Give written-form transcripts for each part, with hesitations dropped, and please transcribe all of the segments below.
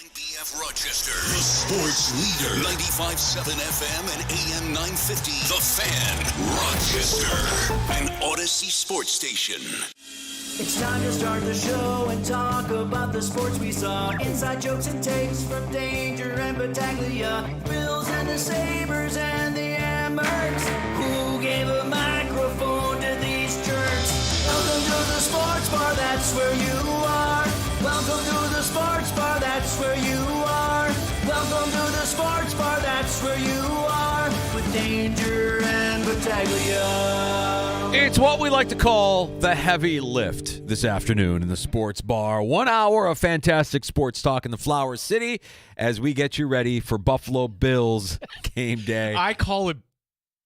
9BF Rochester, the sports leader. 95.7 FM and AM 950. The Fan, Rochester, an Odyssey sports station. It's time to start the show and talk about the sports we saw. Inside jokes and takes from Danger and Battaglia. Bills and the Sabres and the Amherst. Who gave a microphone to these jerks? Welcome to the sports bar, that's where you are. Welcome to the sports bar, that's where you are. Welcome to the sports bar, that's where you are. With Danger and Battaglia. It's what we like to call the heavy lift this afternoon in the sports bar. 1 hour of fantastic sports talk in the Flower City as we get you ready for Buffalo Bills game day. I call it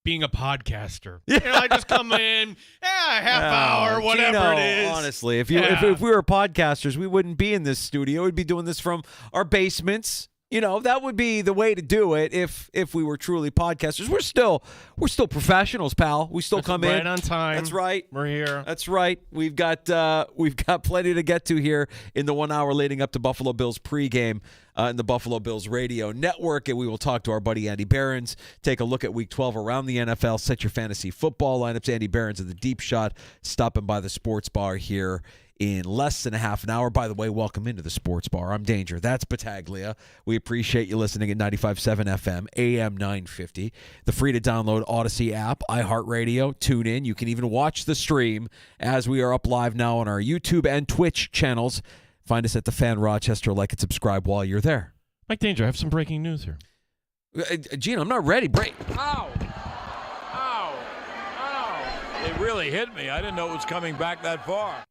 being a podcaster. You know, I just come in, half hour, whatever it is. Honestly, if we were podcasters, we wouldn't be in this studio. We'd be doing this from our basements. You know, that would be the way to do it if we were truly podcasters. We're still professionals, pal. We still come in right on time. That's right. We're here. That's right. We've got plenty to get to here in the 1 hour leading up to Buffalo Bills pregame in the Buffalo Bills Radio Network, and we will talk to our buddy Andy Behrens, take a look at Week 12 around the NFL, set your fantasy football lineups. Andy Behrens of the Deep Shot stopping by the sports bar here in less than a half an hour. By the way, welcome into the sports bar. I'm Danger. That's Battaglia. We appreciate you listening at 95.7 FM, AM 950. The free-to-download Odyssey app, iHeartRadio, tune in. You can even watch the stream as we are up live now on our YouTube and Twitch channels. Find us at The Fan Rochester. Like and subscribe while you're there. Mike Danger, I have some breaking news here. Gene, I'm not ready. Break. Ow! Ow! Ow! It really hit me. I didn't know it was coming back that far.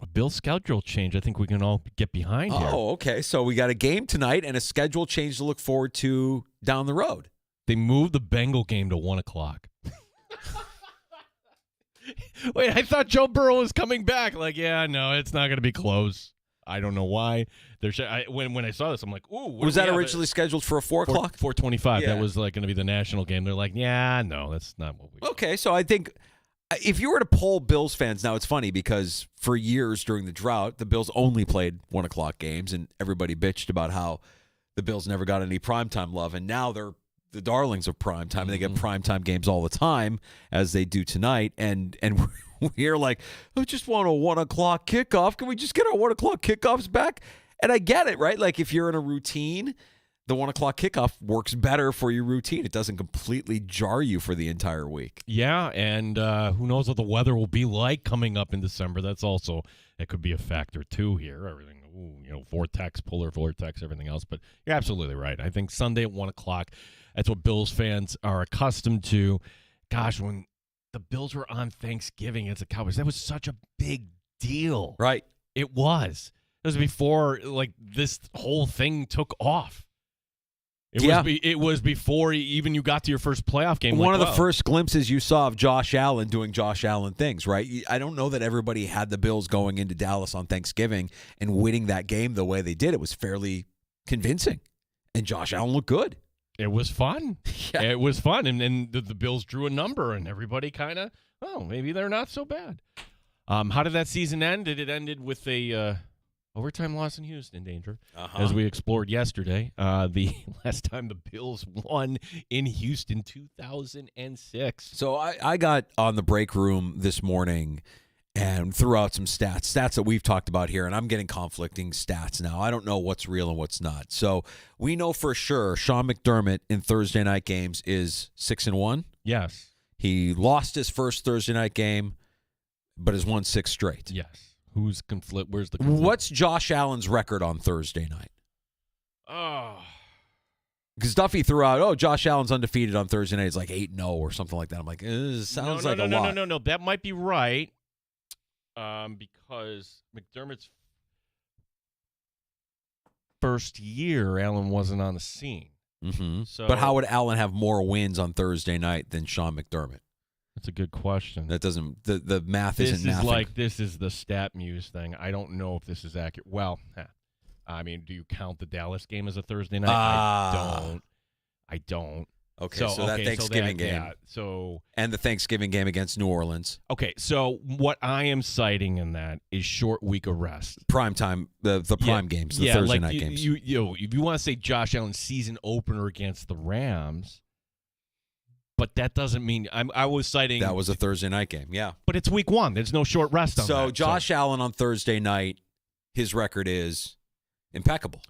A Bill schedule change I think we can all get behind here. Oh, okay. So we got a game tonight and a schedule change to look forward to down the road. They moved the Bengal game to 1 o'clock. Wait, I thought Joe Burrow was coming back. Like, yeah, no, it's not going to be close. I don't know why. When I saw this, I'm like, ooh. Was that originally scheduled for a 4 o'clock? 4:25. Yeah. That was like going to be the national game. They're like, yeah, no, that's not what we. Okay, so I think if you were to poll Bills fans, now it's funny because for years during the drought, the Bills only played 1 o'clock games, and everybody bitched about how the Bills never got any primetime love, and now they're the darlings of primetime, and they get primetime games all the time, as they do tonight, and we're like, I just want a 1 o'clock kickoff. Can we just get our 1 o'clock kickoffs back? And I get it, right? Like if you're in a routine, the 1 o'clock kickoff works better for your routine. It doesn't completely jar you for the entire week. Yeah, and who knows what the weather will be like coming up in December. That could be a factor too here. Everything, vortex, polar vortex, everything else. But you're absolutely right. I think Sunday at 1 o'clock, that's what Bills fans are accustomed to. Gosh, when the Bills were on Thanksgiving against the Cowboys, that was such a big deal. Right. It was. It was before this whole thing took off. It was before even you got to your first playoff game. One of the first glimpses you saw of Josh Allen doing Josh Allen things, right? I don't know that everybody had the Bills going into Dallas on Thanksgiving and winning that game the way they did. It was fairly convincing, and Josh Allen looked good. It was fun. Yeah. It was fun, and the Bills drew a number, and everybody kind of, maybe they're not so bad. How did that season end? It ended with a overtime loss in Houston, Danger, as we explored yesterday. The last time the Bills won in Houston, 2006. So I got on the break room this morning and threw out some stats that we've talked about here, and I'm getting conflicting stats now. I don't know what's real and what's not. So we know for sure Sean McDermott in Thursday night games is 6-1. Yes. He lost his first Thursday night game, but has won 6 straight. Yes. Where's the conflict? What's Josh Allen's record on Thursday night? Oh. Because Duffy threw out, Josh Allen's undefeated on Thursday night. It's like 8-0 or something like that. I'm like, sounds like a lot. No. That might be right. Because McDermott's first year, Allen wasn't on the scene. Mm-hmm. So, but how would Allen have more wins on Thursday night than Sean McDermott? That's a good question. That doesn't the math isn't mathing. This is the stat muse thing. I don't know if this is accurate. Well, I mean, do you count the Dallas game as a Thursday night? I don't. Okay, so that Thanksgiving game. Yeah, so and the Thanksgiving game against New Orleans. Okay, so what I am citing in that is short week of rest. Prime time, the prime games, the Thursday night games. If you want to say Josh Allen's season opener against the Rams, but that doesn't mean I was citing that was a Thursday night game. Yeah, but it's week 1. There's no short rest on that. So Josh Allen on Thursday night, his record is impeccable.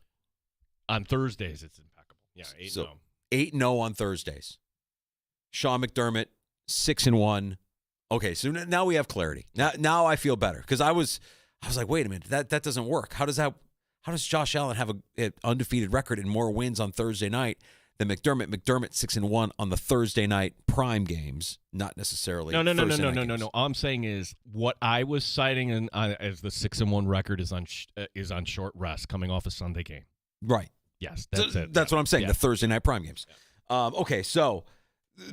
On Thursdays, it's impeccable. Yeah, 8-0. 8-0 on Thursdays. Sean McDermott, 6-1. Okay, so now we have clarity. Now I feel better because I was like, wait a minute, that doesn't work. How does Josh Allen have an undefeated record and more wins on Thursday night than McDermott? McDermott 6-1 on the Thursday night prime games, not necessarily. No. All I'm saying is what I was citing as the 6-1 record is on short rest coming off a Sunday game. Right. Yes, that's it. That's what I'm saying. Yeah. The Thursday night prime games. Yeah. Okay, so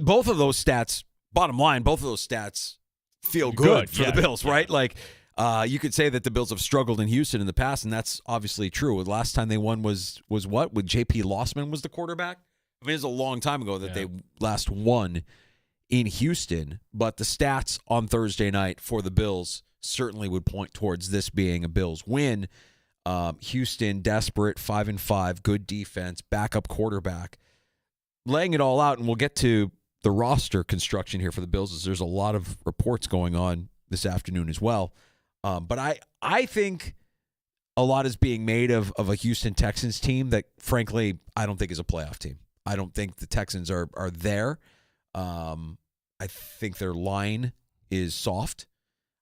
both of those stats. Bottom line, both of those stats feel good for the Bills, right? Like you could say that the Bills have struggled in Houston in the past, and that's obviously true. The last time they won was what? When J.P. Lossman was the quarterback. I mean, it's a long time ago that they last won in Houston. But the stats on Thursday night for the Bills certainly would point towards this being a Bills win. Houston, desperate, 5-5, good defense, backup quarterback. Laying it all out, and we'll get to the roster construction here for the Bills, as there's a lot of reports going on this afternoon as well. But I think a lot is being made of a Houston Texans team that, frankly, I don't think is a playoff team. I don't think the Texans are there. I think their line is soft.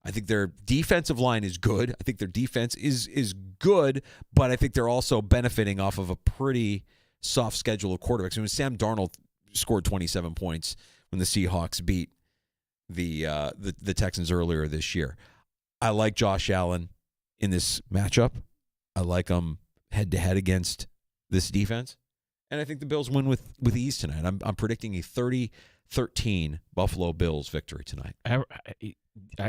I think their defensive line is good. I think their defense is good, but I think they're also benefiting off of a pretty soft schedule of quarterbacks. I mean, Sam Darnold scored 27 points when the Seahawks beat the Texans earlier this year. I like Josh Allen in this matchup. I like him head-to-head against this defense. And I think the Bills win with ease tonight. I'm predicting a 30-13 Buffalo Bills victory tonight.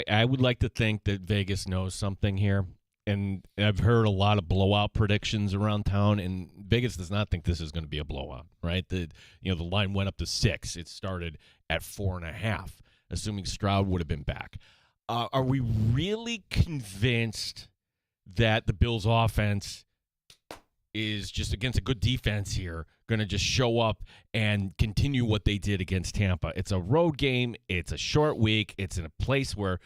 I would like to think that Vegas knows something here, and I've heard a lot of blowout predictions around town, and Vegas does not think this is going to be a blowout, right? The line went up to 6. It started at 4.5, assuming Stroud would have been back. Are we really convinced that the Bills' offense is just against a good defense here going to just show up and continue what they did against Tampa? It's a road game. It's a short week. It's in a place where,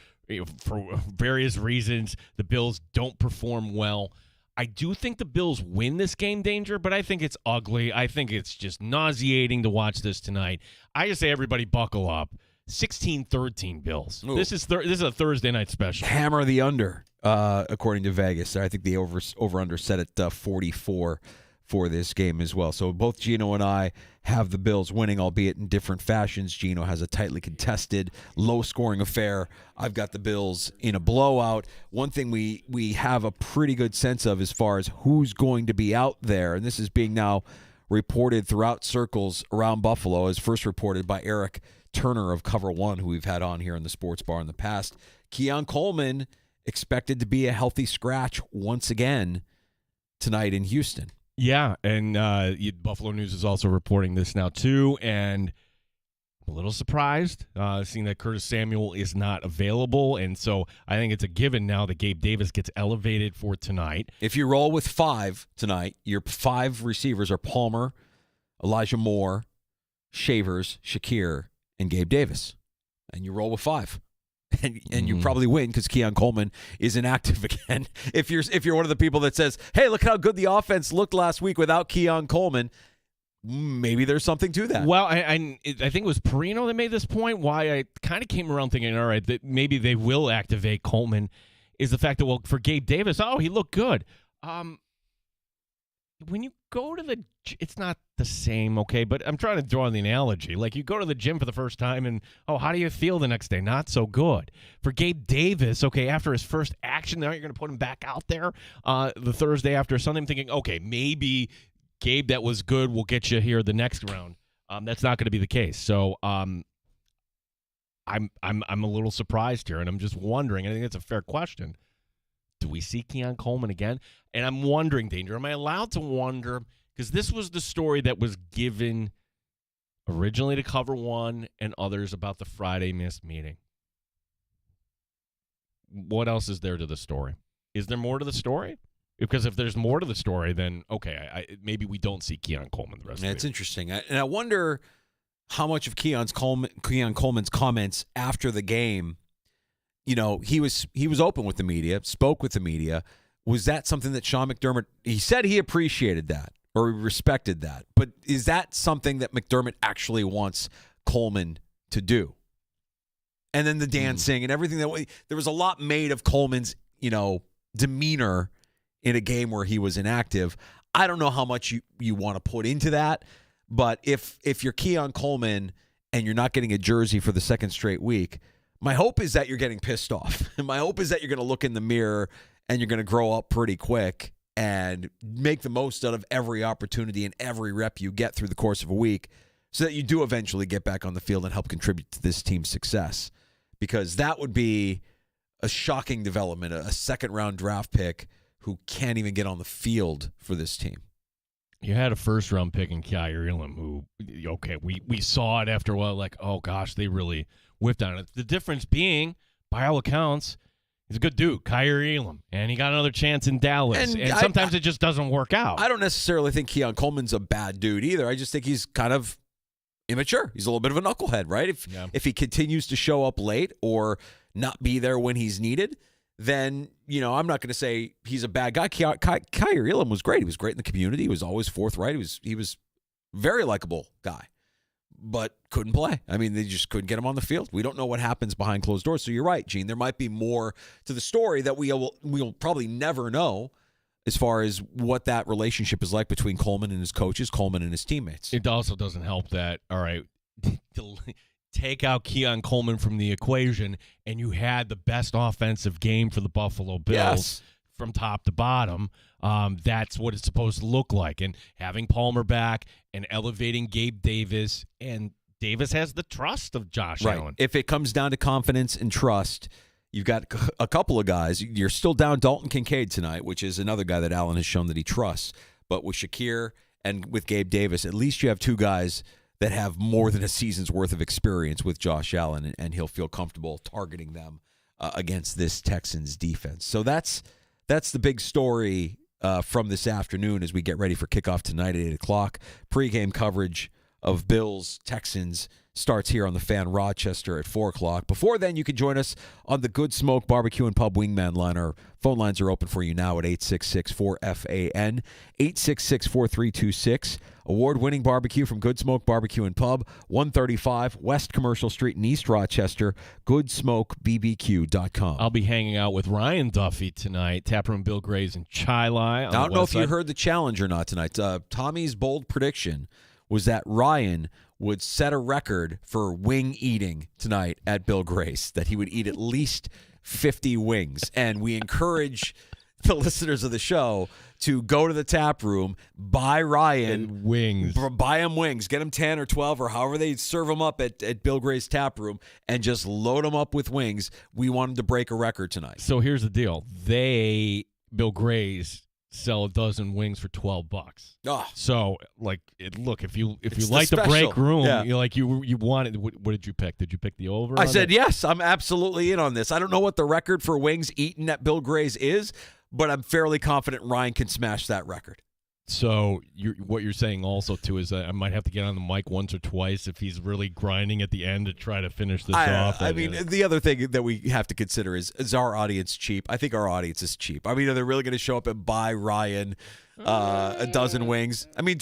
for various reasons, the Bills don't perform well. I do think the Bills win this game, Danger, but I think it's ugly. I think it's just nauseating to watch this tonight. I just say everybody buckle up. 16-13 Bills. Ooh. This is a Thursday night special. Hammer the under, according to Vegas. I think the over-under set at 44 for this game as well. So both Gino and I have the Bills winning, albeit in different fashions. Gino has a tightly contested, low-scoring affair. I've got the Bills in a blowout. One thing we have a pretty good sense of as far as who's going to be out there, and this is being now reported throughout circles around Buffalo, as first reported by Eric Turner of Cover One, who we've had on here in the Sports Bar in the past. Keon Coleman expected to be a healthy scratch once again tonight in Houston. Yeah, and Buffalo News is also reporting this now too, and I'm a little surprised seeing that Curtis Samuel is not available, and so I think it's a given now that Gabe Davis gets elevated for tonight. If you roll with 5 tonight, your 5 receivers are Palmer, Elijah Moore, Shavers, Shakir, and Gabe Davis, and you roll with 5, and you probably win because Keon Coleman is inactive again. If you're one of the people that says, "Hey, look how good the offense looked last week without Keon Coleman," maybe there's something to that. Well, I think it was Perino that made this point. Why I kind of came around thinking, all right, that maybe they will activate Coleman is the fact that, well, for Gabe Davis, he looked good. When you go to it's not the same, okay, but I'm trying to draw the analogy. Like, you go to the gym for the first time and, how do you feel the next day? Not so good. For Gabe Davis, okay, after his first action, now you're going to put him back out there the Thursday after Sunday. I'm thinking, okay, maybe Gabe, that was good, will get you here the next round. That's not going to be the case. So I'm a little surprised here, and I'm just wondering, I think it's a fair question. Do we see Keon Coleman again? And I'm wondering, Danger, am I allowed to wonder? Because this was the story that was given originally to cover one, and others about the Friday missed meeting. What else is there to the story? Is there more to the story? Because if there's more to the story, then, okay, maybe we don't see Keon Coleman the rest of the year. It's interesting. And I wonder how much of Keon Coleman's comments after the game, he was open with the media, spoke with the media. Was that something that Sean McDermott, he said he appreciated that or he respected that, but is that something that McDermott actually wants Coleman to do? And then the dancing and everything there was a lot made of Coleman's, demeanor in a game where he was inactive. I don't know how much you want to put into that, but if you're Keon Coleman and you're not getting a jersey for the second straight week, my hope is that you're getting pissed off. And my hope is that you're going to look in the mirror and you're going to grow up pretty quick and make the most out of every opportunity and every rep you get through the course of a week so that you do eventually get back on the field and help contribute to this team's success. Because that would be a shocking development, a second-round draft pick who can't even get on the field for this team. You had a first-round pick in Kyer Elam who, okay, we saw it after a while, like, oh, gosh, they really whiffed on it. The difference being, by all accounts, he's a good dude, Kyer Elam, and he got another chance in Dallas, and sometimes it just doesn't work out. I don't necessarily think Keon Coleman's a bad dude either. I just think he's kind of immature. He's a little bit of a knucklehead, right? If he continues to show up late or not be there when he's needed, then, I'm not going to say he's a bad guy. Kyer Elam was great. He was great in the community. He was always forthright. He was very likable guy, but couldn't play. I mean, they just couldn't get him on the field. We don't know what happens behind closed doors. So you're right, Gene. There might be more to the story that we'll probably never know as far as what that relationship is like between Coleman and his coaches, Coleman and his teammates. It also doesn't help that, all right, take out Keon Coleman from the equation, and you had the best offensive game for the Buffalo Bills from top to bottom. That's what it's supposed to look like. And having Palmer back and elevating Gabe Davis, and Davis has the trust of Josh Allen. If it comes down to confidence and trust, you've got a couple of guys. You're still down Dalton Kincaid tonight, which is another guy that Allen has shown that he trusts. But with Shakir and with Gabe Davis, at least you have two guys that have more than a season's worth of experience with Josh Allen, and he'll feel comfortable targeting them against this Texans defense. So that's the big story from this afternoon as we get ready for kickoff tonight at 8 o'clock. Pre-game coverage of Bills-Texans starts here on the Fan Rochester at 4 o'clock. Before then, you can join us on the Good Smoke Barbecue and Pub Wingman line. Our phone lines are open for you now at 866-4FAN, 866-4326. Award-winning barbecue from Good Smoke Barbecue and Pub, 135 West Commercial Street in East Rochester, goodsmokebbq.com. I'll be hanging out with Ryan Duffy tonight, Taproom Bill Gray's in Chili. I don't know if you heard the challenge or not tonight. Tommy's bold prediction was that Ryan would set a record for wing eating tonight at Bill Gray's, that he would eat at least 50 wings. And we encourage the listeners of the show to go to the tap room, buy Ryan wings, buy him wings, get him 10 or 12 or however they serve them up at Bill Gray's tap room, and just load them up with wings. We want him to break a record tonight. So here's the deal. Bill Gray's, sell a dozen wings for $12. Oh. So, look, if you like the break room, you wanted. What did you pick? Did you pick the over? I said yes. I'm absolutely in on this. I don't know what the record for wings eaten at Bill Gray's is, but I'm fairly confident Ryan can smash that record. So what you're saying also, too, is that I might have to get on the mic once or twice if he's really grinding at the end to try to finish this off. I mean, the other thing that we have to consider is our audience cheap? I think our audience is cheap. I mean, are they really going to show up and buy Ryan a dozen wings? I mean,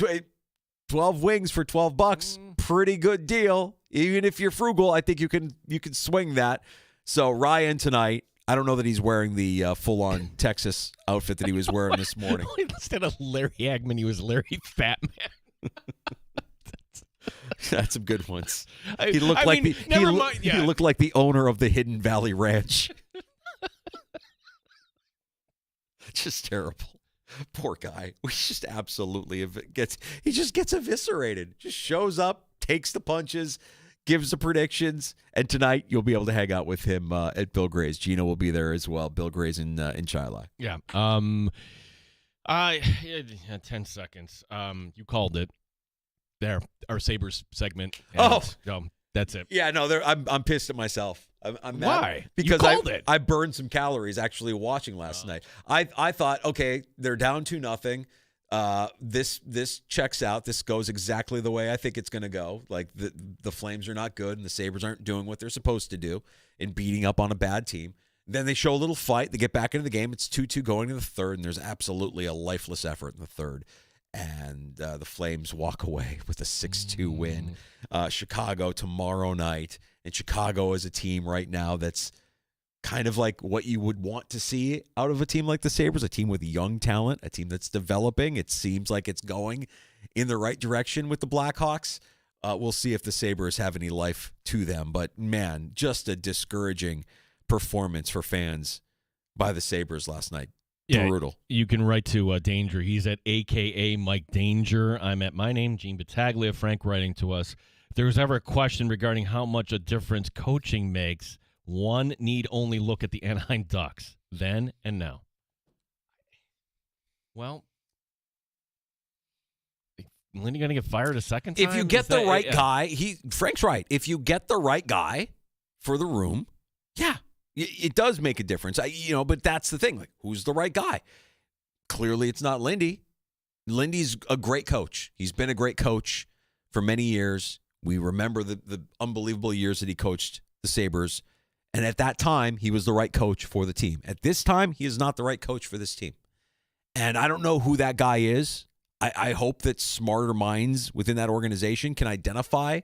12 wings for $12, pretty good deal. Even if you're frugal, I think you can swing that. So Ryan tonight, I don't know that he's wearing the full-on Texas outfit that he was wearing this morning. Instead of Larry Hagman, he was Larry Fatman. That's some good ones. He looked he looked like the owner of the Hidden Valley Ranch. Just terrible. Poor guy. We just absolutely gets eviscerated. Just shows up, takes the punches, gives the predictions, and tonight you'll be able to hang out with him at Bill Gray's. Gino will be there as well. Bill Gray's in Chili. Yeah. 10 seconds. You called it. There, our Sabres segment. That's it. Yeah, no, I'm pissed at myself. I'm mad. Why? Because You called it. I burned some calories actually watching last night. I thought, okay, they're down 2-0. This checks out. This goes exactly the way I think it's going to go. Like the Flames are not good, and the Sabres aren't doing what they're supposed to do in beating up on a bad team. Then they show a little fight. They get back into the game. It's 2-2 going to the third, and there's absolutely a lifeless effort in the third. And the Flames walk away with a 6-2 win. Chicago tomorrow night. And Chicago is a team right now that's kind of like what you would want to see out of a team like the Sabres, a team with young talent, a team that's developing. It seems like it's going in the right direction with the Blackhawks. We'll see if the Sabres have any life to them. But, man, just a discouraging performance for fans by the Sabres last night. Yeah, brutal. You can write to Danger. He's at AKA Mike Danger. I'm at my name, Gene Battaglia. Frank writing to us. If there was ever a question regarding how much a difference coaching makes, one need only look at the Anaheim Ducks, then and now. Well, Lindy going to get fired a second time? If you get the right guy, Frank's right. If you get the right guy for the room, yeah. It does make a difference, but that's the thing. Like, who's the right guy? Clearly, it's not Lindy. Lindy's a great coach. He's been a great coach for many years. We remember the unbelievable years that he coached the Sabres. And at that time, he was the right coach for the team. At this time, he is not the right coach for this team. And I don't know who that guy is. I hope that smarter minds within that organization can identify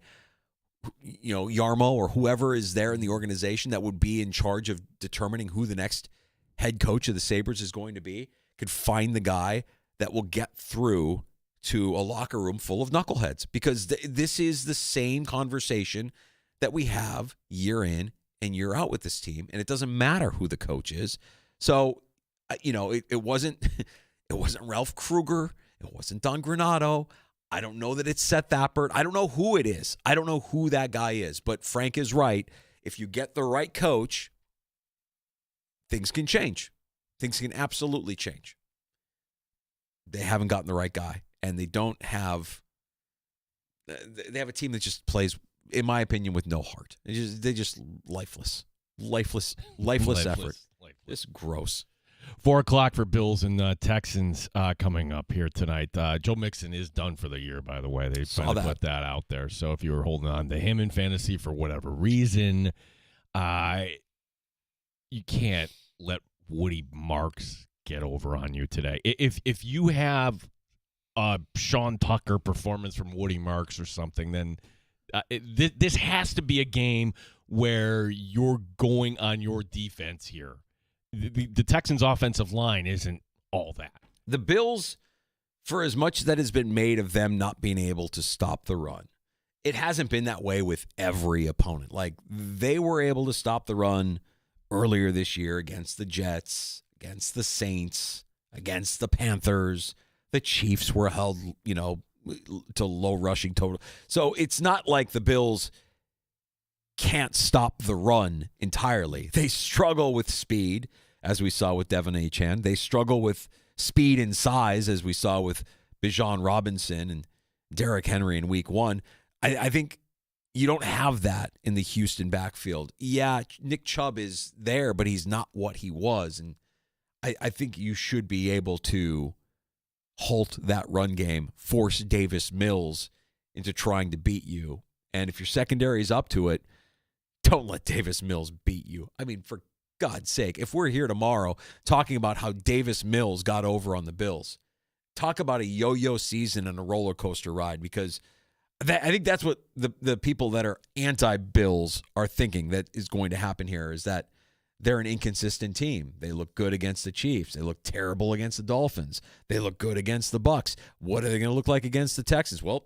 Yarmo or whoever is there in the organization that would be in charge of determining who the next head coach of the Sabres is going to be, could find the guy that will get through to a locker room full of knuckleheads. Because this is the same conversation that we have year in and year out with this team, and it doesn't matter who the coach is. So, it wasn't Ralph Kruger. It wasn't Don Granato. I don't know that it's Seth Appert. I don't know who it is. I don't know who that guy is. But Frank is right. If you get the right coach, things can change. Things can absolutely change. They haven't gotten the right guy. And they don't have – they have a team that just plays, in my opinion, with no heart. They're just lifeless. Lifeless effort. It's gross. 4 o'clock for Bills and Texans coming up here tonight. Joe Mixon is done for the year, by the way. They kind of put that out there. So if you were holding on to him in fantasy for whatever reason, you can't let Woody Marks get over on you today. If you have a Sean Tucker performance from Woody Marks or something, then this has to be a game where you're going on your defense here. The Texans' offensive line isn't all that. The Bills, for as much that has been made of them not being able to stop the run, it hasn't been that way with every opponent. Like, they were able to stop the run earlier this year against the Jets, against the Saints, against the Panthers. The Chiefs were held, to low rushing total. So it's not like the Bills can't stop the run entirely. They struggle with speed, as we saw with Devon Achane. They struggle with speed and size, as we saw with Bijan Robinson and Derrick Henry in week 1. I think you don't have that in the Houston backfield. Yeah, Nick Chubb is there, but he's not what he was. And I think you should be able to halt that run game, force Davis Mills into trying to beat you. And if your secondary is up to it, don't let Davis Mills beat you. I mean, for God's sake, if we're here tomorrow talking about how Davis Mills got over on the Bills, talk about a yo-yo season and a roller coaster ride, because I think that's what the people that are anti-Bills are thinking that is going to happen here, is that they're an inconsistent team. They look good against the Chiefs. They look terrible against the Dolphins. They look good against the Bucs. What are they going to look like against the Texans? Well,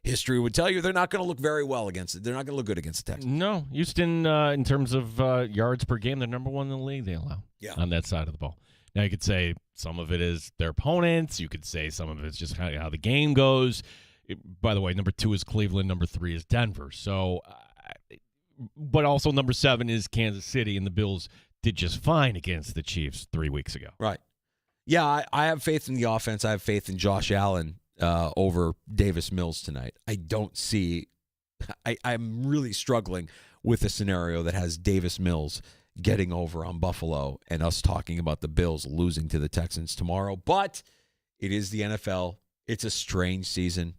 history would tell you they're not going to look very well against it. They're not going to look good against the Texans. No, Houston, in terms of yards per game, they're number 1 in the league. They allow on that side of the ball. Now, you could say some of it is their opponents. You could say some of it's just how the game goes. By the way, number 2 is Cleveland. Number 3 is Denver. So, but also number 7 is Kansas City, and the Bills did just fine against the Chiefs 3 weeks ago. Right. Yeah, I have faith in the offense. I have faith in Josh Allen. over Davis Mills tonight. I don't see. I'm really struggling with a scenario that has Davis Mills getting over on Buffalo and us talking about the Bills losing to the Texans tomorrow. But it is the NFL. It's a strange season.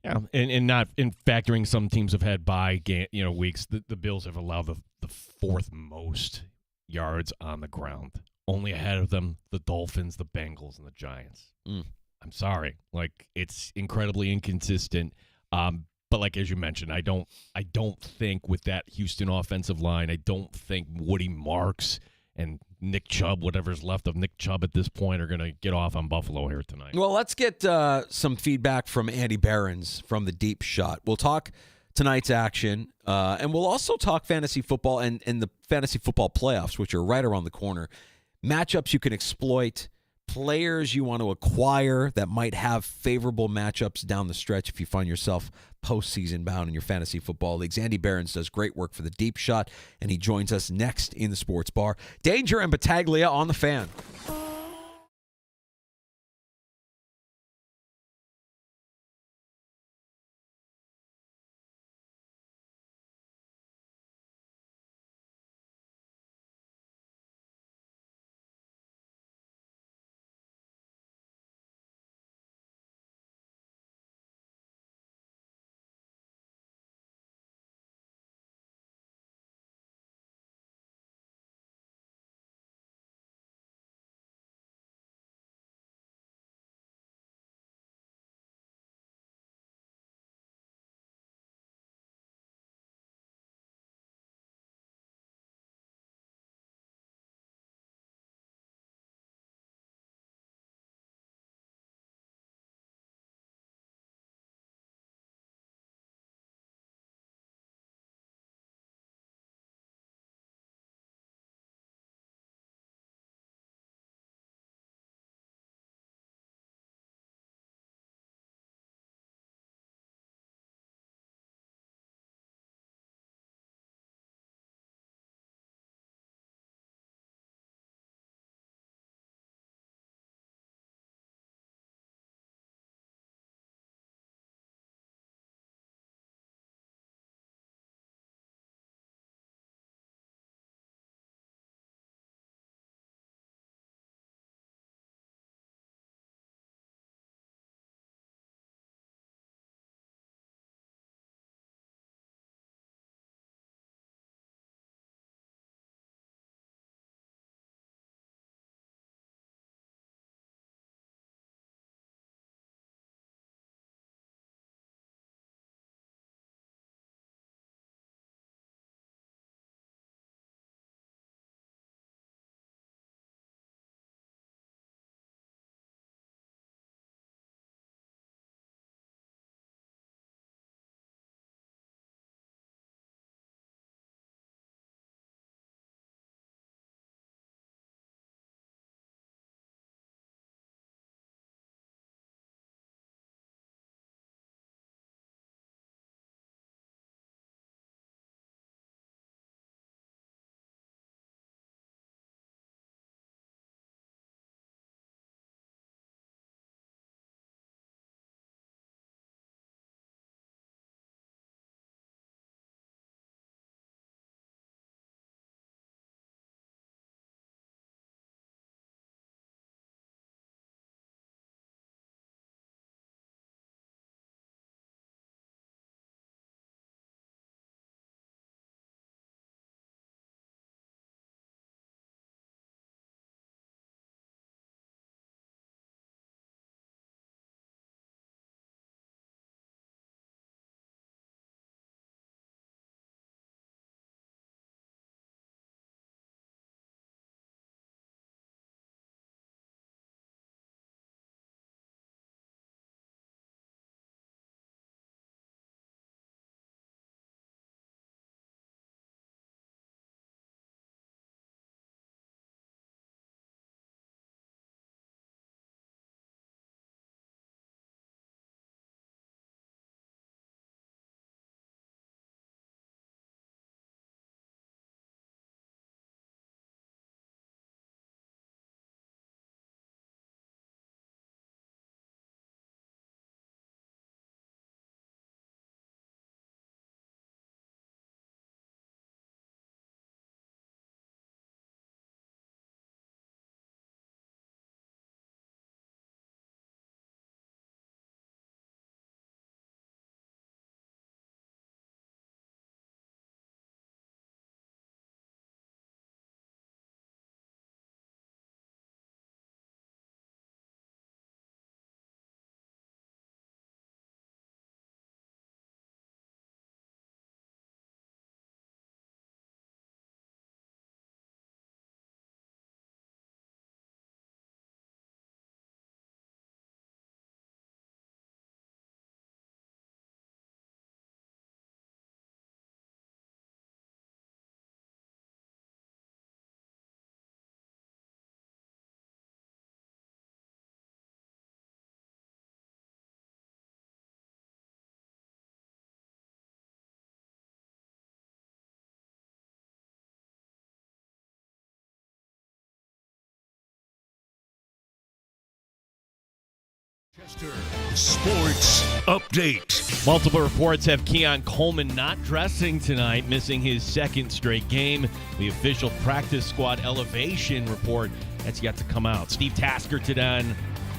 Yeah, and not in factoring some teams have had bye weeks. The Bills have allowed the fourth most yards on the ground. Only ahead of them, the Dolphins, the Bengals, and the Giants. I'm sorry. Like, it's incredibly inconsistent. But like as you mentioned, I don't think with that Houston offensive line, I don't think Woody Marks and Nick Chubb, whatever's left of Nick Chubb at this point, are going to get off on Buffalo here tonight. Well, let's get some feedback from Andy Behrens from the Deep Shot. We'll talk tonight's action, and we'll also talk fantasy football and the fantasy football playoffs, which are right around the corner. Matchups you can exploit, players you want to acquire that might have favorable matchups down the stretch if you find yourself postseason bound in your fantasy football leagues. Andy Behrens does great work for the Deep Shot, and he joins us next in the Sports Bar. Danger and Battaglia on the Fan. Rochester Sports Update. Multiple reports have Keon Coleman not dressing tonight, missing his second straight game. The official practice squad elevation report that's yet to come out. Steve Tasker today on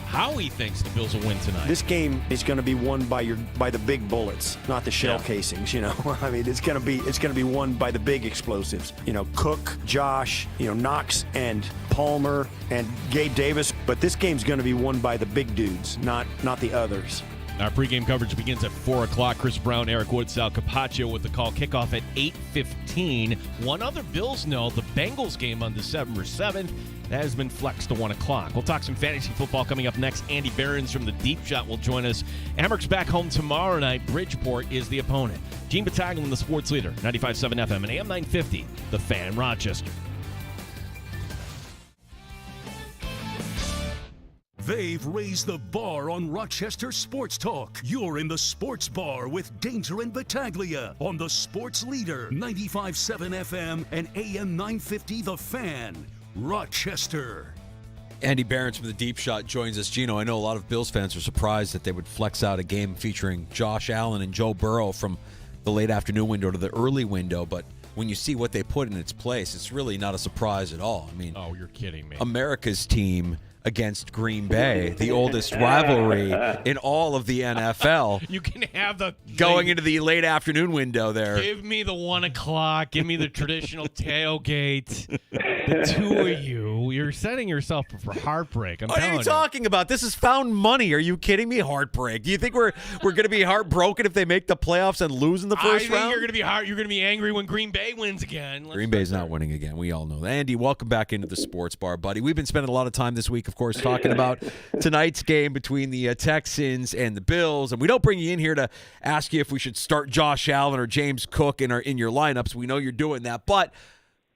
how he thinks the Bills will win tonight. This game is going to be won by the big bullets, not the shell casings. I mean, it's going to be won by the big explosives. Cook, Josh, Knox, and Palmer, and Gabe Davis. But this game's going to be won by the big dudes, not the others. Our pregame coverage begins at 4 o'clock. Chris Brown, Eric Wood, Sal Capaccio with the call. Kickoff at 8:15. One other Bills know, the Bengals game on December 7th, that has been flexed to 1 o'clock. We'll talk some fantasy football coming up next. Andy Behrens from the Deep Shot will join us. Amerks back home tomorrow night. Bridgeport is the opponent. Gene Battaglin, the sports leader, 95.7 FM and AM 950, The Fan, Rochester. They've raised the bar on Rochester Sports Talk. You're in the Sports Bar with Danger and Battaglia on the Sports Leader, 95.7 FM and AM 950 The Fan, Rochester. Andy Behrens from the Deep Shot joins us. Gino, I know a lot of Bills fans are surprised that they would flex out a game featuring Josh Allen and Joe Burrow from the late afternoon window to the early window, but when you see what they put in its place, it's really not a surprise at all. I mean, oh, you're kidding me. America's team against Green Bay, the oldest rivalry in all of the NFL. You can have the going into the late afternoon window there. Give me the 1 o'clock. Give me the traditional tailgate. The two of you're setting yourself up for heartbreak. What are you talking about? This is found money. Are you kidding me? Heartbreak. Do you think we're going to be heartbroken if they make the playoffs and lose in the first round? You're going to be angry when Green Bay wins again. Green Bay's not winning again. We all know that. Andy, welcome back into the Sports Bar, buddy. We've been spending a lot of time this week, of course, talking about tonight's game between the Texans and the Bills, and we don't bring you in here to ask you if we should start Josh Allen or James Cook in your lineups. We know you're doing that, but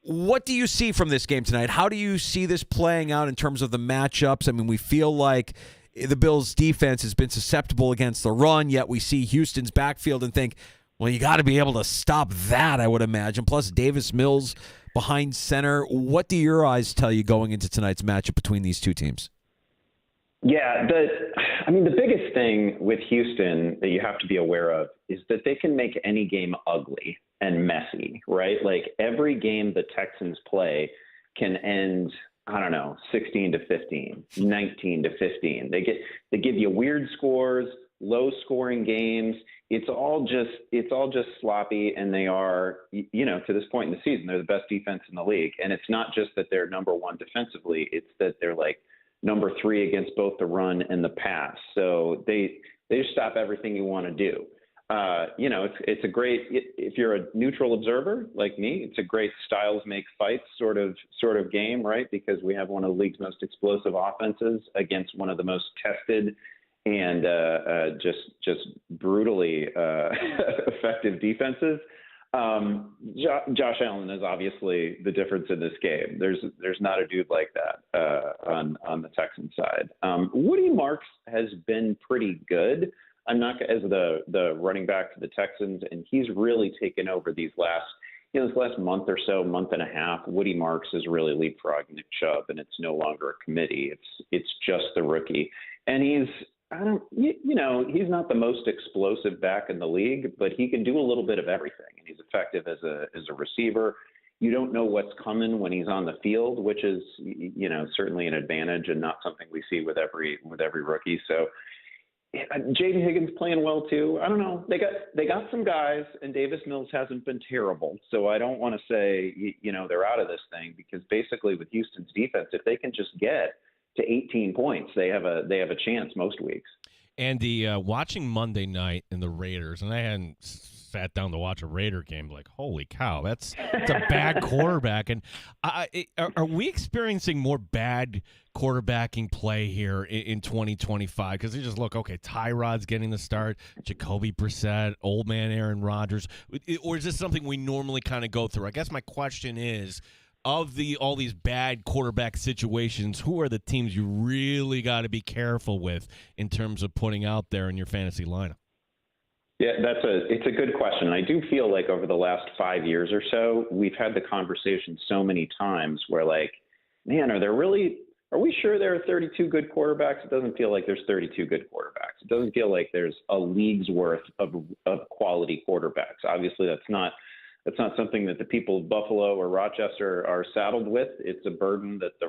what do you see from this game tonight? How do you see this playing out in terms of the matchups? I mean, we feel like the Bills' defense has been susceptible against the run, yet we see Houston's backfield and think, well, you got to be able to stop that, I would imagine. Plus, Davis Mills behind center. What do your eyes tell you going into tonight's matchup between these two teams? Yeah, the biggest thing with Houston that you have to be aware of is that they can make any game ugly and messy, right? Like every game the Texans play can end, 16-15, 19-15. They give you weird scores, low scoring games. It's all just sloppy, and they are, to this point in the season, they're the best defense in the league. And it's not just that they're number one defensively, it's that they're like number 3 against both the run and the pass. So they just stop everything you want to do. It's a great, if you're a neutral observer like me, it's a great styles make fights sort of game, right? Because we have one of the league's most explosive offenses against one of the most tested and just brutally effective defenses. Josh Allen is obviously the difference in this game. There's not a dude like that on the Texans side. Woody Marks has been pretty good. I'm not as the running back for the Texans, and he's really taken over this last month or so, month and a half. Woody Marks is really leapfrogging Nick Chubb, and it's no longer a committee. It's just the rookie, and he's not the most explosive back in the league, but he can do a little bit of everything, and he's effective as a receiver. You don't know what's coming when he's on the field, which is certainly an advantage and not something we see with every rookie. So J.D. Higgins playing well too. I don't know. They got some guys, and Davis Mills hasn't been terrible. So I don't want to say they're out of this thing, because basically with Houston's defense, if they can just get to 18 points, they have a chance most weeks. Andy, watching Monday night in the Raiders, and I hadn't sat down to watch a Raider game, like, holy cow, that's a bad quarterback. And are we experiencing more bad quarterbacking play here in 2025? Because you just look, okay, Tyrod's getting the start, Jacoby Brissett, old man Aaron Rodgers, or is this something we normally kind of go through? I guess my question is, of all these bad quarterback situations, who are the teams you really got to be careful with in terms of putting out there in your fantasy lineup? Yeah, it's a good question. I do feel like over the last 5 years or so, we've had the conversation so many times where, like, man, are there really are we sure there are 32 good quarterbacks? It doesn't feel like there's 32 good quarterbacks. It doesn't feel like there's a league's worth of quality quarterbacks. Obviously, that's not something that the people of Buffalo or Rochester are saddled with. It's a burden that the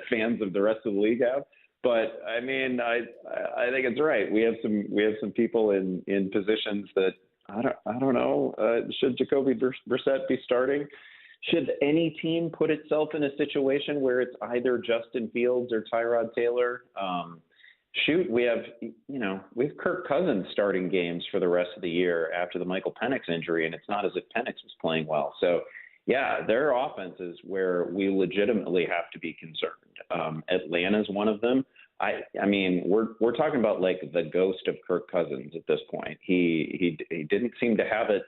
fans of the rest of the league have. But I mean, I think it's right. We have some people in positions that I don't know. Should Jacoby Brissett be starting? Should any team put itself in a situation where it's either Justin Fields or Tyrod Taylor? We have Kirk Cousins starting games for the rest of the year after the Michael Penix injury, and it's not as if Penix was playing well. So, yeah, there are offenses where we legitimately have to be concerned. Atlanta's one of them. I mean, we're talking about like the ghost of Kirk Cousins at this point. He didn't seem to have it,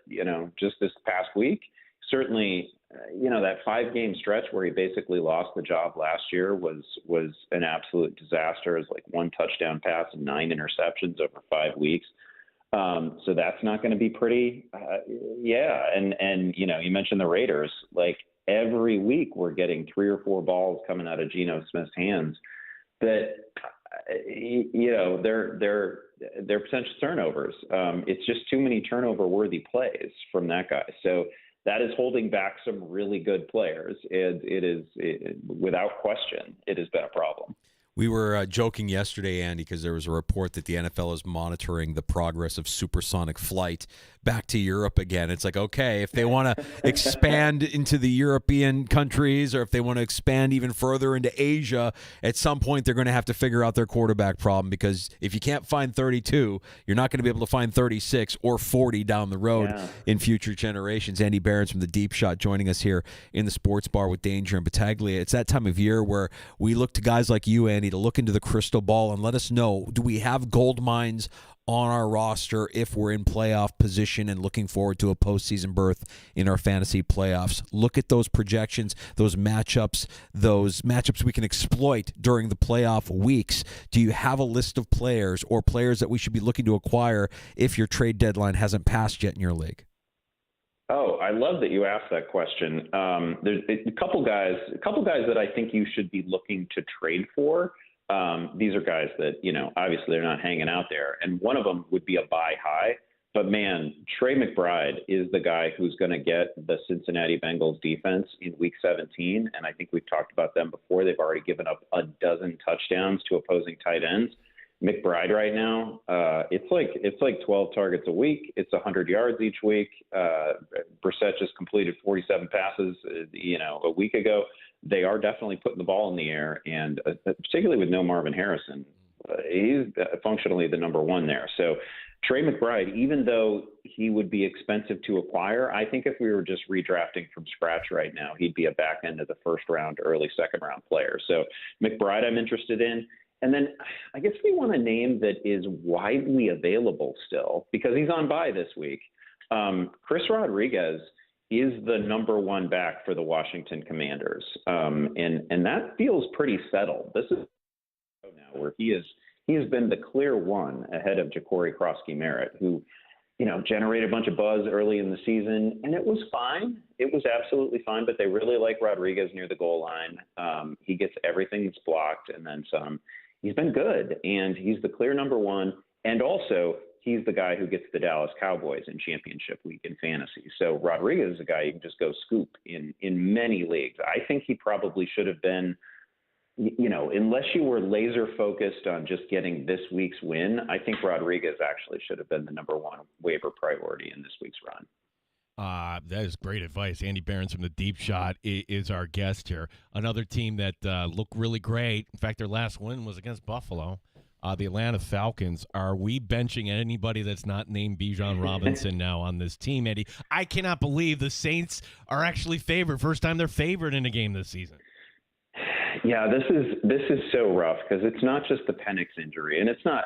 just this past week. Certainly, that 5-game stretch where he basically lost the job last year was an absolute disaster. It was like 1 touchdown pass and 9 interceptions over 5 weeks. So that's not going to be pretty. And you mentioned the Raiders. Like every week we're getting 3 or 4 balls coming out of Geno Smith's hands that, they're potential turnovers. It's just too many turnover-worthy plays from that guy. So that is holding back some really good players. Without question, it has been a problem. We were joking yesterday, Andy, because there was a report that the NFL is monitoring the progress of supersonic flight back to Europe again. It's like, okay, if they want to expand into the European countries or if they want to expand even further into Asia, at some point they're going to have to figure out their quarterback problem, because if you can't find 32, you're not going to be able to find 36 or 40 down the road in future generations. Andy Behrens from the Deep Shot joining us here in the Sports Bar with Danger and Battaglia. It's that time of year where we look to guys like you, Andy, to look into the crystal ball and let us know, do we have gold mines on our roster if we're in playoff position and looking forward to a postseason berth in our fantasy playoffs? Look at those projections, those matchups we can exploit during the playoff weeks. Do you have a list of players or players that we should be looking to acquire if your trade deadline hasn't passed yet in your league? Oh, I love that you asked that question. There's a couple guys that I think you should be looking to trade for. These are guys that, obviously they're not hanging out there. And one of them would be a buy high. But, man, Trey McBride is the guy who's going to get the Cincinnati Bengals defense in Week 17. And I think we've talked about them before. They've already given up 12 touchdowns to opposing tight ends. McBride right now, it's like 12 targets a week. It's 100 yards each week. Brissett just completed 47 passes, a week ago. They are definitely putting the ball in the air, and particularly with no Marvin Harrison, he's functionally the number one there. So Trey McBride, even though he would be expensive to acquire, I think if we were just redrafting from scratch right now, he'd be a back end of the first round, early second round player. So McBride I'm interested in. And then I guess we want a name that is widely available still because he's on bye this week. Chris Rodriguez is the number one back for the Washington Commanders. And that feels pretty settled. This is now where he has been the clear one ahead of Ja'Cory Krosky-Merritt, who, generated a bunch of buzz early in the season, and it was fine. It was absolutely fine, but they really like Rodriguez near the goal line. He gets everything that's blocked and then some. He's been good, and he's the clear number one. And also, he's the guy who gets the Dallas Cowboys in championship week in fantasy. So Rodriguez is a guy you can just go scoop in many leagues. I think he probably should have been, unless you were laser focused on just getting this week's win, I think Rodriguez actually should have been the number one waiver priority in this week's run. That is great advice. Andy Behrens from the Deep Shot is our guest here. Another team that looked really great. In fact, their last win was against Buffalo. The Atlanta Falcons. Are we benching anybody that's not named Bijan Robinson now on this team, Eddie? I cannot believe the Saints are actually favored. First time they're favored in a game this season. Yeah, this is so rough because it's not just the Penix injury, and it's not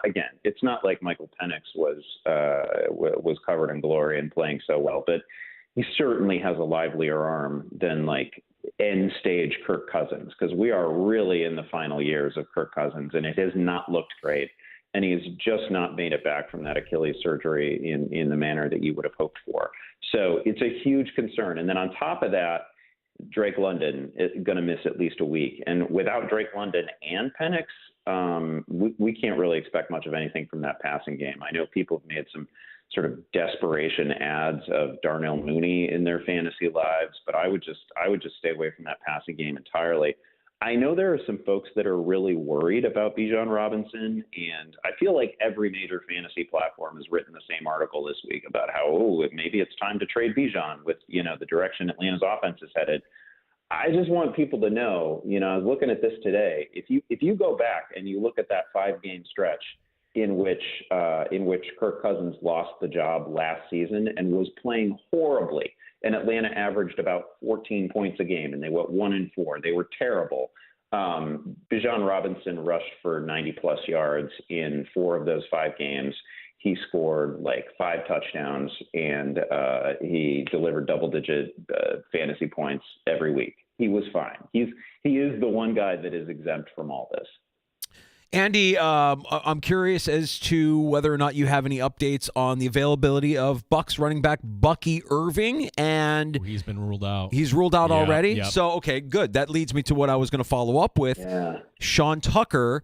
like Michael Penix was covered in glory and playing so well, but he certainly has a livelier arm than like end stage Kirk Cousins, because we are really in the final years of Kirk Cousins, and it has not looked great, and he has just not made it back from that Achilles surgery in the manner that you would have hoped for. So it's a huge concern, and then on top of that, Drake London is going to miss at least a week. And without Drake London and Penix, we can't really expect much of anything from that passing game. I know people have made some sort of desperation ads of Darnell Mooney in their fantasy lives, but I would just stay away from that passing game entirely. I know there are some folks that are really worried about Bijan Robinson, and I feel like every major fantasy platform has written the same article this week about how, maybe it's time to trade Bijan with, the direction Atlanta's offense is headed. I just want people to know, I was looking at this today. If you go back and you look at that 5-game stretch in which Kirk Cousins lost the job last season and was playing horribly, and Atlanta averaged about 14 points a game, and they went 1-4. They were terrible. Bijan Robinson rushed for 90-plus yards in 4 of those 5 games. He scored like 5 touchdowns, and he delivered double-digit fantasy points every week. He was fine. He is the one guy that is exempt from all this. Andy, I'm curious as to whether or not you have any updates on the availability of Bucs running back Bucky Irving, and he's been ruled out. He's ruled out already. Yep. So okay, good. That leads me to what I was going to follow up with. Yeah. Sean Tucker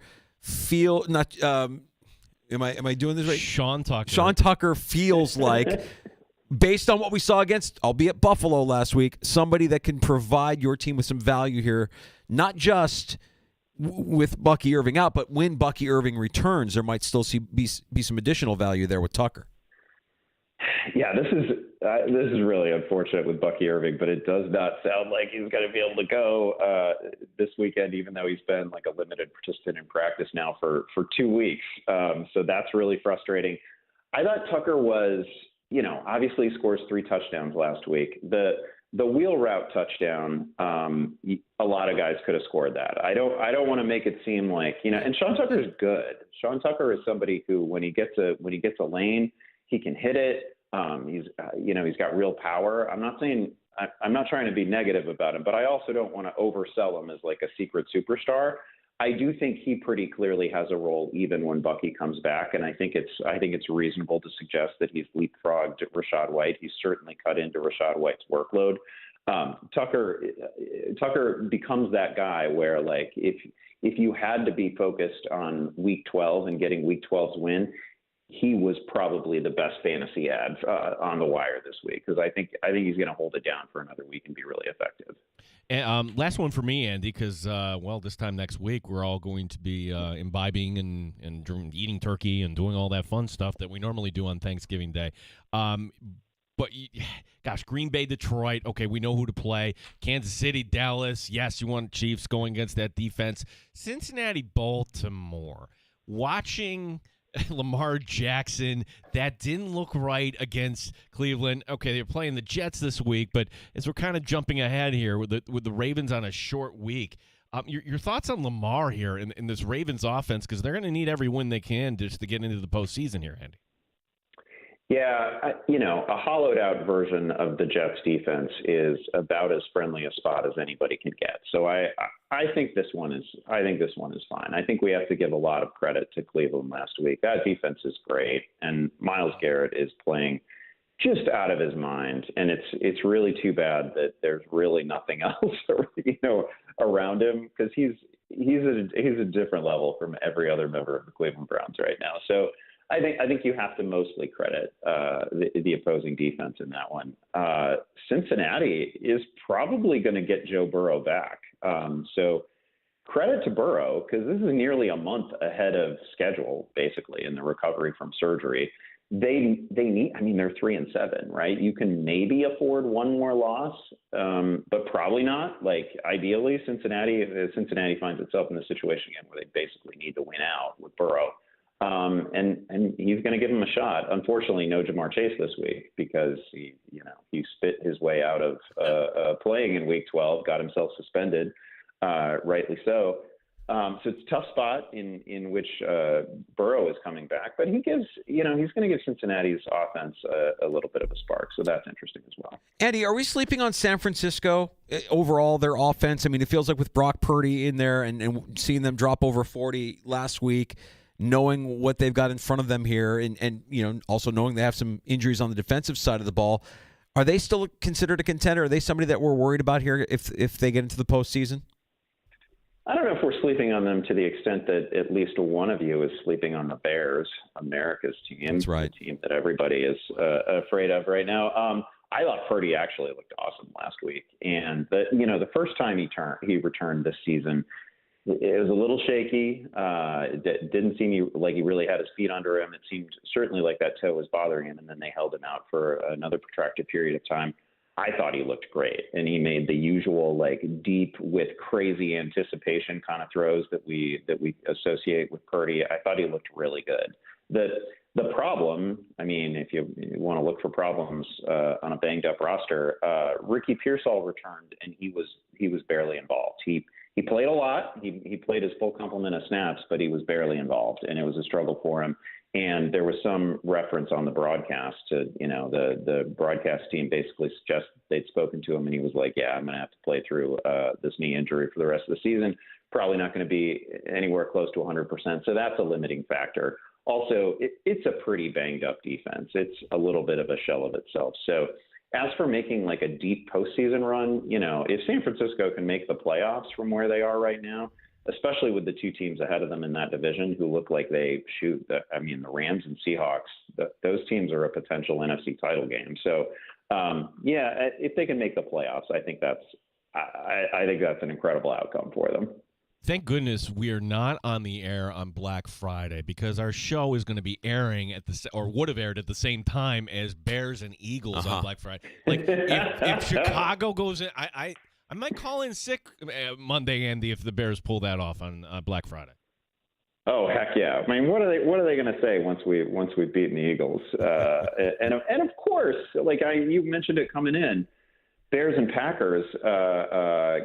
Am I doing this right? Sean Tucker feels like, based on what we saw against, albeit Buffalo last week, somebody that can provide your team with some value here, not just with Bucky Irving out, but when Bucky Irving returns, there might still be some additional value there with Tucker. Yeah, this is really unfortunate with Bucky Irving, but it does not sound like he's going to be able to go this weekend, even though he's been like a limited participant in practice now for 2 weeks. So that's really frustrating. I thought Tucker was, obviously scores 3 touchdowns last week. The wheel route touchdown, a lot of guys could have scored that. I don't want to make it seem like, and Sean Tucker is good. Sean Tucker is somebody who, when he gets a lane, he can hit it. He's got real power. I'm not trying to be negative about him, but I also don't want to oversell him as like a secret superstar. I do think he pretty clearly has a role even when Bucky comes back, and I think it's reasonable to suggest that he's leapfrogged Rachaad White. He's certainly cut into Rachaad White's workload. Tucker becomes that guy where, like, if you had to be focused on Week 12 and getting Week 12's win, he was probably the best fantasy ad on the wire this week, because I think he's going to hold it down for another week and be really effective. And, last one for me, Andy, because, this time next week we're all going to be imbibing and eating turkey and doing all that fun stuff that we normally do on Thanksgiving Day. But, Green Bay, Detroit, okay, we know who to play. Kansas City, Dallas, yes, you want Chiefs going against that defense. Cincinnati, Baltimore. Watching Lamar Jackson, that didn't look right against Cleveland. Okay, they're playing the Jets this week, but as we're kind of jumping ahead here with the Ravens on a short week, your thoughts on Lamar here in this Ravens offense, because they're going to need every win they can just to get into the postseason here, Andy. Yeah, a hollowed out version of the Jets defense is about as friendly a spot as anybody can get. So I think this one is fine. I think we have to give a lot of credit to Cleveland last week. That defense is great, and Myles Garrett is playing just out of his mind, and it's really too bad that there's really nothing else around him, because he's a different level from every other member of the Cleveland Browns right now. So I think you have to mostly credit the opposing defense in that one. Cincinnati is probably going to get Joe Burrow back. So credit to Burrow, because this is nearly a month ahead of schedule, basically, in the recovery from surgery. They need, they're 3-7, right? You can maybe afford one more loss, but probably not. Like, ideally, Cincinnati finds itself in the situation again where they basically need to win out with Burrow. And he's going to give him a shot. Unfortunately, no Jamar Chase this week, because he spit his way out of playing in Week 12, got himself suspended, rightly so. So it's a tough spot in which Burrow is coming back, but he's going to give Cincinnati's offense a little bit of a spark. So that's interesting as well. Andy, are we sleeping on San Francisco overall, their offense? It feels like with Brock Purdy in there and seeing them drop over 40 last week, knowing what they've got in front of them here, and also knowing they have some injuries on the defensive side of the ball, Are they still considered a contender? Are they somebody that we're worried about here if they get into the postseason? I don't know if we're sleeping on them to the extent that at least one of you is sleeping on the Bears, America's team. That's right. The team that everybody is afraid of right now. I thought Purdy actually looked awesome last week, and the first time he returned this season, it was a little shaky. It didn't seem like he really had his feet under him. It seemed certainly like that toe was bothering him, and then they held him out for another protracted period of time. I thought he looked great, and he made the usual deep with crazy anticipation kind of throws that we associate with Purdy. I thought he looked really good. The problem, I mean, if you want to look for problems on a banged up roster, Ricky Pearsall returned, and he was barely involved. He played a lot. He played his full complement of snaps, but he was barely involved, and it was a struggle for him. And there was some reference on the broadcast to, the broadcast team basically suggested they'd spoken to him, and he was like, yeah, I'm going to have to play through this knee injury for the rest of the season. Probably not going to be anywhere close to 100%. So that's a limiting factor. Also, it's a pretty banged up defense. It's a little bit of a shell of itself. So as for making a deep postseason run, if San Francisco can make the playoffs from where they are right now, especially with the two teams ahead of them in that division who look like they shoot. The Rams and Seahawks, those teams are a potential NFC title game. So, if they can make the playoffs, I think that's an incredible outcome for them. Thank goodness we are not on the air on Black Friday, because our show is going to be airing would have aired at the same time as Bears and Eagles on Black Friday. If Chicago goes in, I might call in sick Monday, Andy, if the Bears pull that off on Black Friday. Oh, heck yeah! I mean, what are they going to say once we've beaten the Eagles? And of course, you mentioned it coming in, Bears and Packers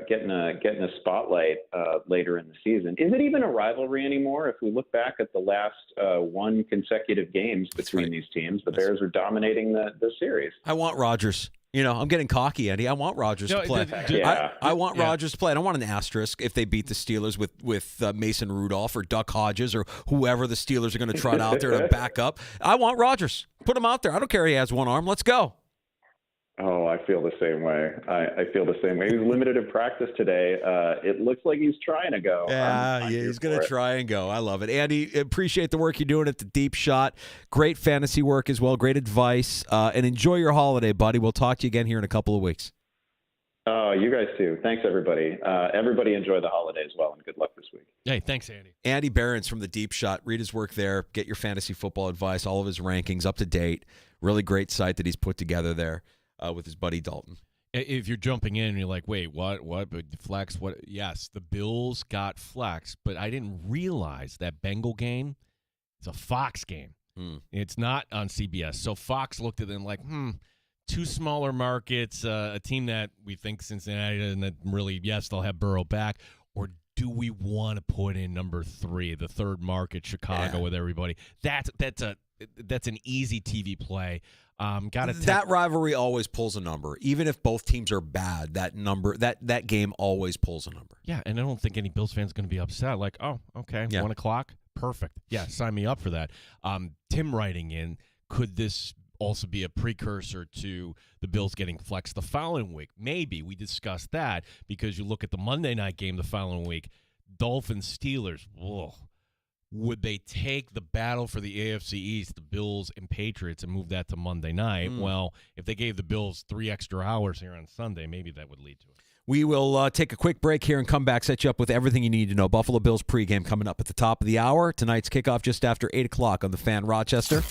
getting a spotlight later in the season. Is it even a rivalry anymore? If we look back at the last one consecutive games between these teams, the Bears are dominating the series. I want Rodgers. I'm getting cocky, Andy. I want Rodgers to play. I want Rodgers to play. I don't want an asterisk if they beat the Steelers with Mason Rudolph or Duck Hodges or whoever the Steelers are going to trot out there to back up. I want Rodgers. Put him out there. I don't care if he has one arm. Let's go. Oh, I feel the same way. I feel the same way. He was limited in practice today. It looks like he's trying to go. Yeah, he's going to try and go. I love it. Andy, appreciate the work you're doing at the Deep Shot. Great fantasy work as well. Great advice. And enjoy your holiday, buddy. We'll talk to you again here in a couple of weeks. Oh, you guys too. Thanks, everybody. Everybody enjoy the holiday as well, and good luck this week. Hey, thanks, Andy. Andy Behrens from the Deep Shot. Read his work there. Get your fantasy football advice, all of his rankings up to date. Really great site that he's put together there. With his buddy Dalton. If you're jumping in and you're like, wait, what? But flex, what? Yes, the Bills got flex, but I didn't realize that Bengal game is a Fox game. It's not on CBS. So Fox looked at them like, two smaller markets, a team that we think Cincinnati, and that really, yes, they'll have Burrow back. Or do we want to put in number 3, the third market, Chicago, with everybody? That's an easy TV play. That rivalry always pulls a number, even if both teams are bad. That game always pulls a number. Yeah, and I don't think any Bills fans going to be upset. Like, oh, okay, 1 o'clock, perfect. Yeah, sign me up for that. Tim writing in, could this also be a precursor to the Bills getting flexed the following week? Maybe. We discussed that because you look at the Monday night game the following week, Dolphins-Steelers. Whoa. Would they take the battle for the AFC East, the Bills and Patriots, and move that to Monday night? Well, if they gave the Bills 3 extra hours here on Sunday, maybe that would lead to it. We will take a quick break here and come back, set you up with everything you need to know. Buffalo Bills pregame coming up at the top of the hour. Tonight's kickoff just after 8 o'clock on The Fan Rochester.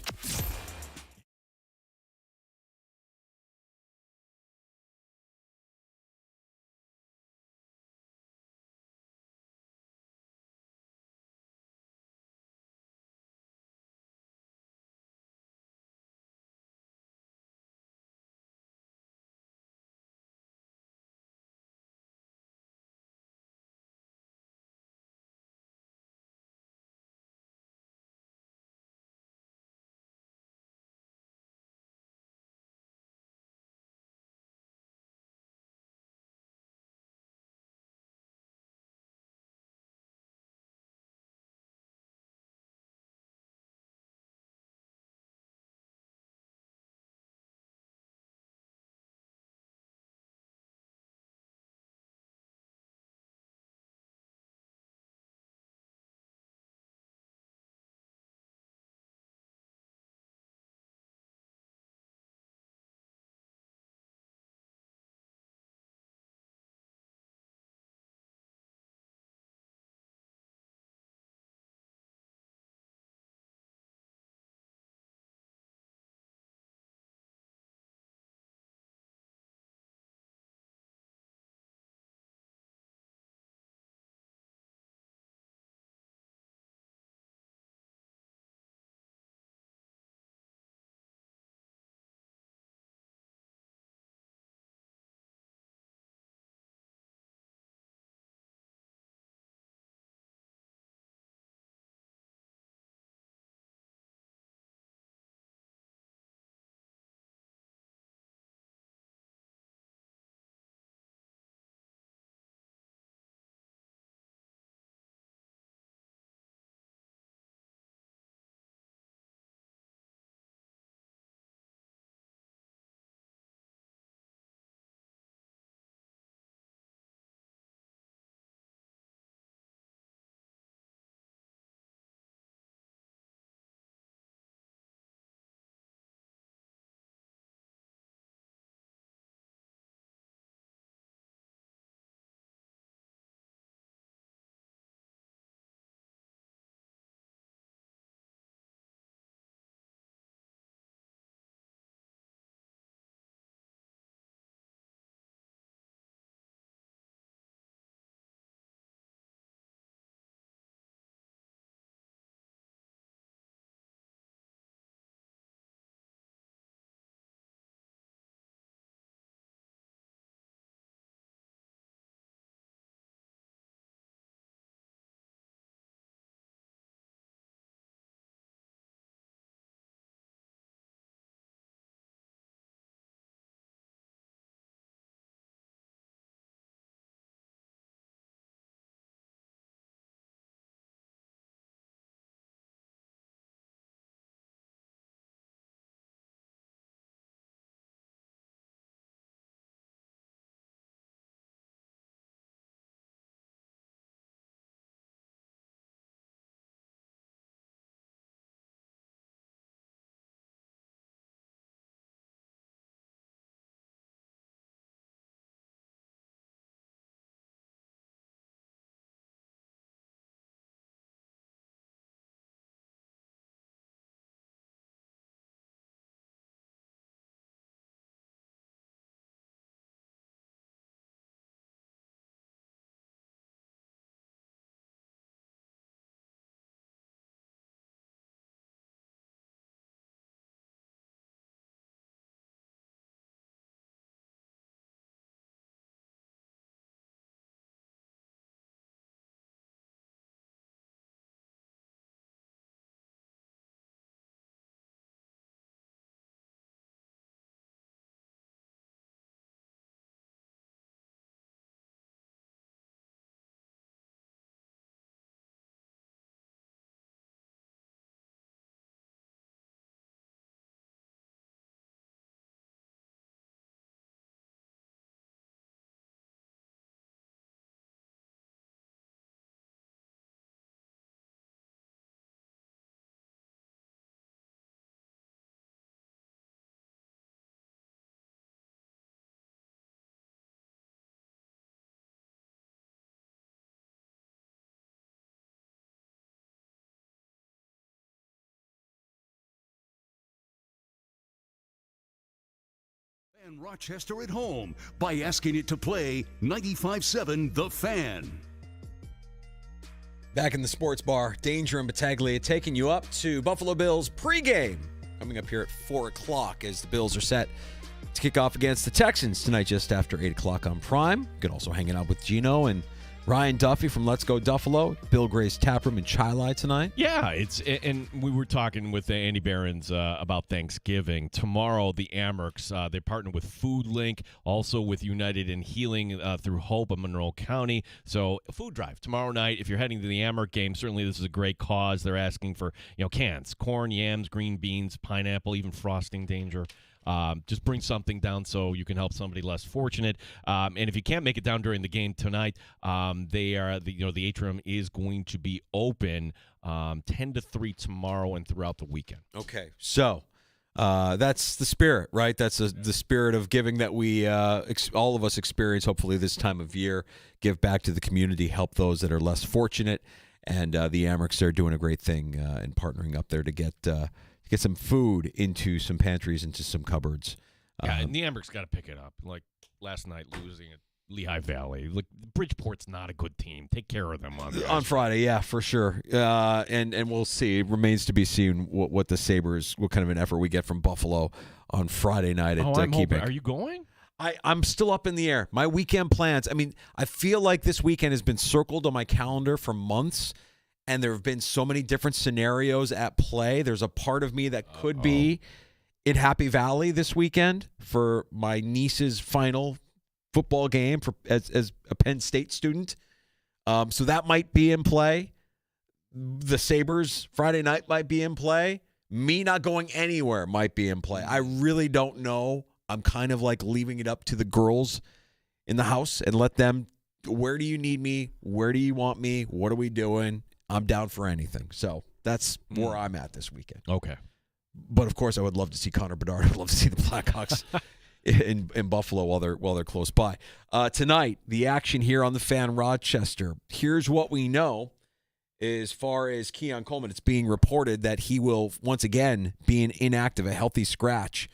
And Rochester at home by asking it to play 95.7 The Fan. Back in the sports bar, Danger and Battaglia taking you up to Buffalo Bills pregame. Coming up here at 4 o'clock as the Bills are set to kick off against the Texans tonight just after 8 o'clock on Prime. You can also hang out with Gino and Ryan Duffy from Let's Go Duffalo, Bill Gray's Taproom in Chili tonight. Yeah, and we were talking with Andy Behrens about Thanksgiving. Tomorrow, the Amerks, they partner with Food Link, also with United in Healing through Hope of Monroe County. So, a food drive tomorrow night. If you're heading to the Amerk game, certainly this is a great cause. They're asking for cans, corn, yams, green beans, pineapple, even frosting, Danger. Just bring something down so you can help somebody less fortunate. And if you can't make it down during the game tonight, the atrium is going to be open 10 to 3 tomorrow and throughout the weekend. Okay, so that's the spirit, right? That's the spirit of giving that we all of us experience. Hopefully, this time of year, give back to the community, help those that are less fortunate, and the Amerks are doing a great thing in partnering up there to get some food into some pantries, into some cupboards. Yeah, and the Amerks got to pick it up. Like last night, losing at Lehigh Valley. Look, Bridgeport's not a good team. Take care of them on Friday. Yeah, for sure. And we'll see. It remains to be seen what the Sabres, what kind of an effort we get from Buffalo on Friday night at Keeping. Are you going? I'm still up in the air. My weekend plans. I mean, I feel like this weekend has been circled on my calendar for months. And there have been so many different scenarios at play. There's a part of me that could be in Happy Valley this weekend for my niece's final football game as a Penn State student. So that might be in play. The Sabres Friday night might be in play. Me not going anywhere might be in play. I really don't know. I'm kind of like leaving it up to the girls in the house and let them, where do you need me? Where do you want me? What are we doing? I'm down for anything. So that's where I'm at this weekend. Okay. But, of course, I would love to see Connor Bedard. I'd love to see the Blackhawks in Buffalo while they're close by. Tonight, the action here on the Fan Rochester. Here's what we know as far as Keon Coleman. It's being reported that he will, once again, be an inactive, a healthy scratch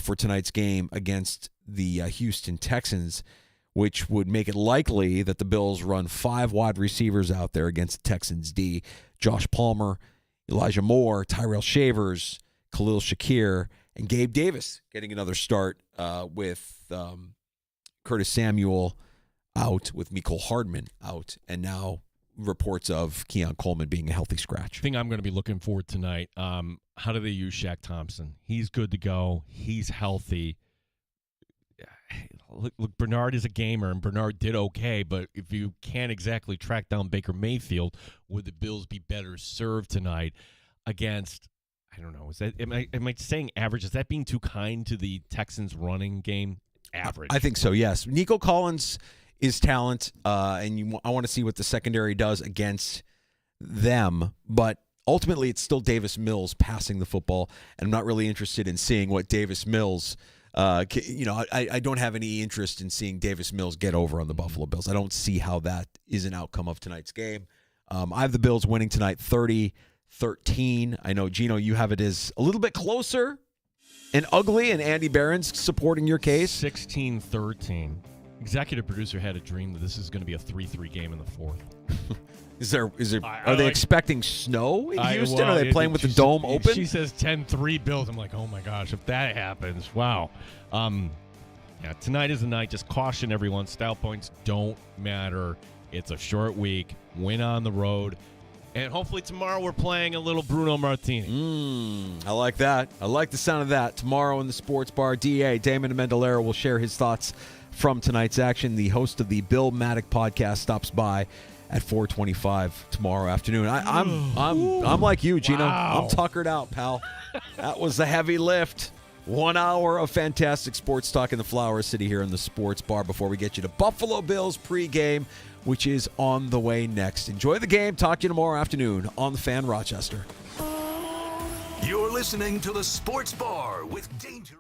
for tonight's game against the Houston Texans, which would make it likely that the Bills run 5 wide receivers out there against the Texans D. Josh Palmer, Elijah Moore, Tyrell Shavers, Khalil Shakir, and Gabe Davis getting another start with Curtis Samuel out, with Mecole Hardman out, and now reports of Keon Coleman being a healthy scratch. I think I'm going to be looking forward tonight. How do they use Shaq Thompson? He's good to go. He's healthy. Look, Bernard is a gamer, and Bernard did okay, but if you can't exactly track down Baker Mayfield, would the Bills be better served tonight against, I don't know, am I saying average? Is that being too kind to the Texans running game? Average. I think so, yes. Nico Collins is talent, and I want to see what the secondary does against them, but ultimately it's still Davis Mills passing the football, and I'm not really interested in seeing what Davis Mills I don't have any interest in seeing Davis Mills get over on the Buffalo Bills. I don't see how that is an outcome of tonight's game. I have the Bills winning tonight 30-13. I know, Gino, you have it as a little bit closer and ugly, and Andy Behrens supporting your case. 16-13. Executive producer had a dream that this is going to be a 3-3 game in the fourth. Are they expecting snow in Houston? Are they playing with the dome open? She says 10-3 Bills. I'm like, oh my gosh, if that happens, wow. Tonight is the night. Just caution everyone. Style points don't matter. It's a short week. Win on the road. And hopefully tomorrow we're playing a little Bruno Martini. I like that. I like the sound of that. Tomorrow in the sports bar, DA, Damon Amendolara, will share his thoughts from tonight's action. The host of the Bill Maddock podcast stops by at 4:25 tomorrow afternoon. I'm like you, Gino. Wow. I'm tuckered out, pal. That was a heavy lift. 1 hour of fantastic sports talk in the Flower City here in the sports bar before we get you to Buffalo Bills pregame, which is on the way next. Enjoy the game. Talk to you tomorrow afternoon on the Fan Rochester. You're listening to the Sports Bar with Danger.